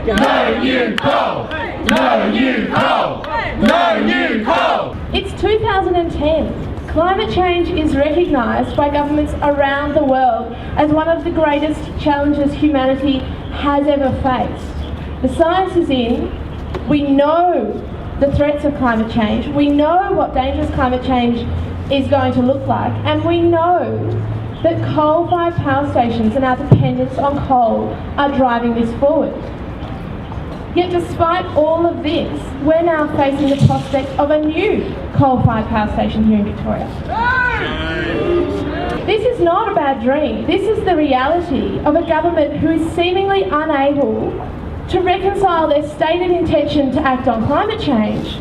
No new coal! No new coal! No new coal! It's 2010. Climate change is recognised by governments around the world as one of the greatest challenges humanity has ever faced. The science is in. We know the threats of climate change. We know what dangerous climate change is going to look like, and we know that coal-fired power stations and our dependence on coal are driving this forward. Yet despite all of this, we're now facing the prospect of a new coal-fired power station here in Victoria. This is not a bad dream. This is the reality of a government who is seemingly unable to reconcile their stated intention to act on climate change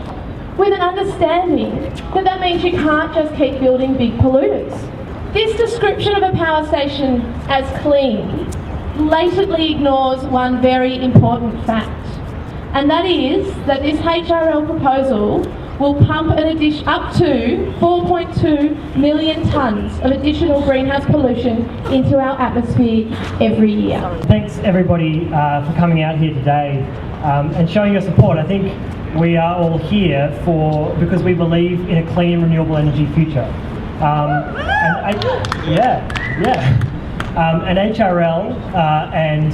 with an understanding that that means you can't just keep building big polluters. This description of a power station as clean blatantly ignores one very important fact, and that is that this HRL proposal will pump an addition up to 4.2 million tonnes of additional greenhouse pollution into our atmosphere every year. Thanks everybody for coming out here today and showing your support. I think we are all here because we believe in a clean, renewable energy future. And HRL and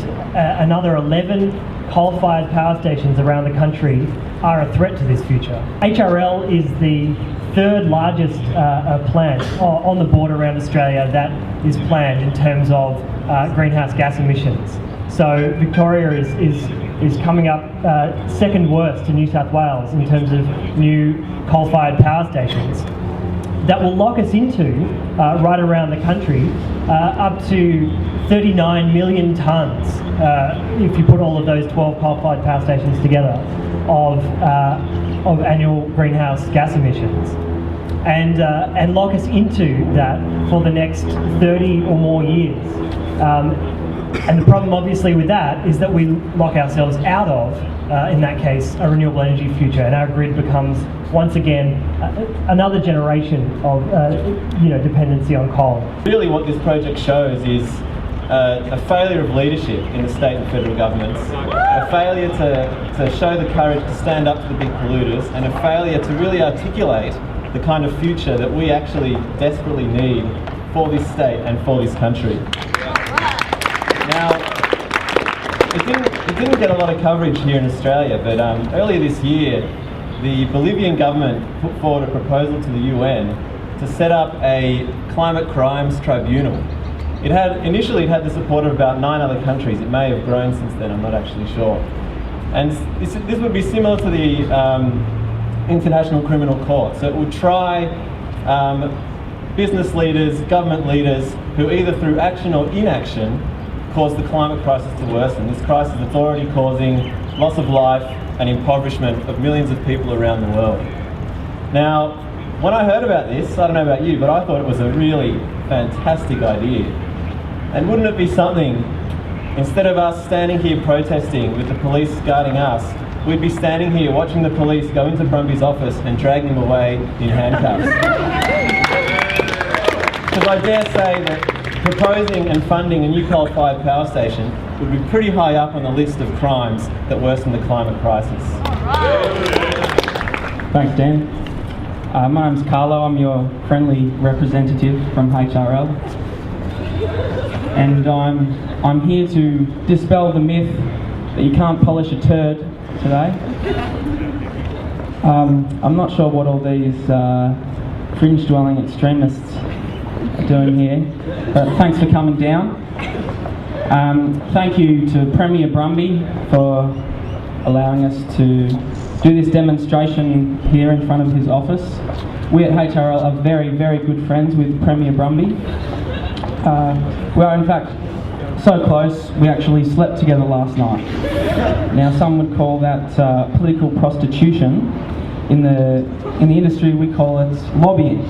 another 11 coal-fired power stations around the country are a threat to this future. HRL is the third largest plant on the border around Australia that is planned in terms of greenhouse gas emissions. So Victoria is coming up second worst to New South Wales in terms of new coal-fired power stations. That will lock us into, right around the country, up to 39 million tonnes, if you put all of those 12 coal-fired power stations together, of annual greenhouse gas emissions. And lock us into that for the next 30 or more years. And the problem obviously with that is that we lock ourselves out of, in that case, a renewable energy future, and our grid becomes once again another generation of dependency on coal. Really what this project shows is a failure of leadership in the state and federal governments, a failure to show the courage to stand up to the big polluters, and a failure to really articulate the kind of future that we actually desperately need for this state and for this country. Now, it didn't get a lot of coverage here in Australia, but earlier this year, the Bolivian government put forward a proposal to the UN to set up a climate crimes tribunal. Initially it had the support of about 9 other countries. It may have grown since then, I'm not actually sure. And this would be similar to the International Criminal Court. So it would try business leaders, government leaders, who either through action or inaction caused the climate crisis to worsen. This crisis that's already causing loss of life and impoverishment of millions of people around the world. Now, when I heard about this, I don't know about you, but I thought it was a really fantastic idea. And wouldn't it be something, instead of us standing here protesting with the police guarding us, we'd be standing here watching the police go into Brumby's office and drag him away in handcuffs. Because I dare say that proposing and funding a new coal-fired power station would be pretty high up on the list of crimes that worsen the climate crisis. Thanks, Dan. My name's Carlo. I'm your friendly representative from HRL, and I'm here to dispel the myth that you can't polish a turd today. I'm not sure what all these fringe-dwelling extremists are doing here, but thanks for coming down. Thank you to Premier Brumby for allowing us to do this demonstration here in front of his office. We at HRL are very, very good friends with Premier Brumby. We are in fact so close, we actually slept together last night. Now some would call that political prostitution. In the industry we call it lobbying.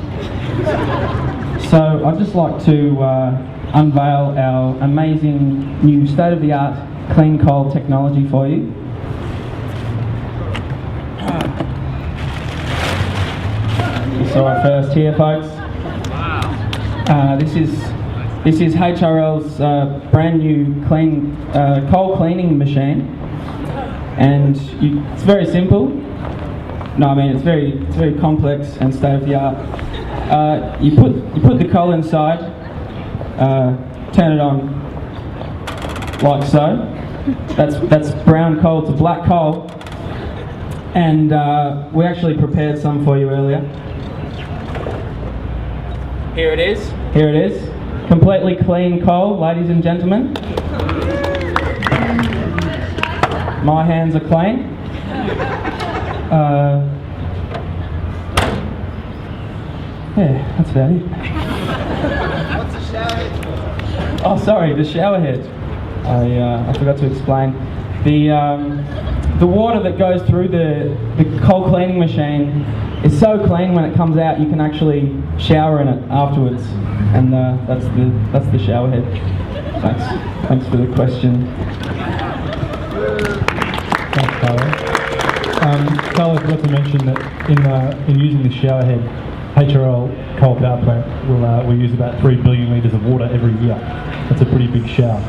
So I'd just like to unveil our amazing new state-of-the-art clean coal technology for you. You saw it first here, folks. This is This is HRL's brand new coal cleaning machine, and it's very simple. No, I mean it's very complex and state of the art. You put the coal inside, turn it on like so. That's brown coal to black coal, and we actually prepared some for you earlier. Here it is. Here it is. Completely clean coal, ladies and gentlemen. My hands are clean. Yeah, that's about it. What's the shower head? Oh, sorry, the shower head. I forgot to explain. The water that goes through the coal cleaning machine is so clean when it comes out you can actually shower in it afterwards, and that's the shower head. Thanks for the question. Thanks, Carlo. Carlo forgot to mention that in using the shower head, HRL coal power plant will use about 3 billion litres of water every year. That's a pretty big shower.